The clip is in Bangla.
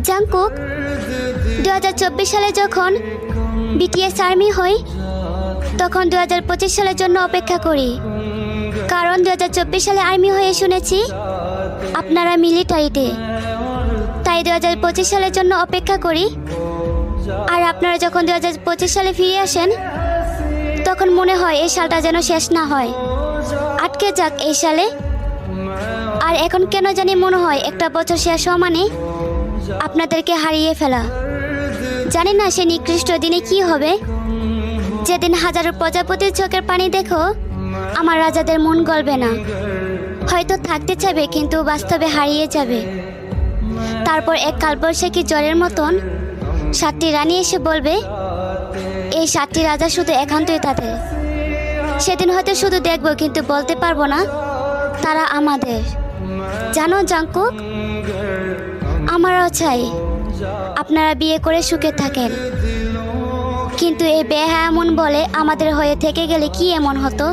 জাংকুক, 2024 সালে যখন বিটিএস আর্মি হই তখন 2025 সালের জন্য অপেক্ষা করি, কারণ 2024 সালে আর্মি হয়ে শুনেছি আপনারা মিলিটারিতে, তাই 2025 সালের জন্য অপেক্ষা করি। আর আপনারা যখন 2025 সালে ফিরে আসেন তখন মনে হয় এই সালটা যেন শেষ না হয়, আটকে যাক এই সালে। আর এখন কেন জানি মনে হয় একটা বছর শেষ হওয়া মানে আপনাদেরকে হারিয়ে ফেলা। জানি না সে নিকৃষ্ট দিনে কি হবে, যেদিন হাজারো প্রজাপতির চোখের পানি দেখো আমার রাজাদের মন গলবে না, হয়তো থাকতে চাইবে কিন্তু বাস্তবে হারিয়ে যাবে। তারপর এক কালবৈশাখী জ্বরের মতন 7টি রানী এসে বলবে এই 7টি রাজা শুধু একান্তই তাদের। সেদিন হয়তো শুধু দেখবো কিন্তু বলতে পারবো না তারা আমাদের। জানো জাংকুক, আমারও চাই আপনারা বিয়ে করে সুখে থাকেন, কিন্তু এই বেহায়া মন বলে আমাদের হয়ে থেকে গেলে কি এমন হতো।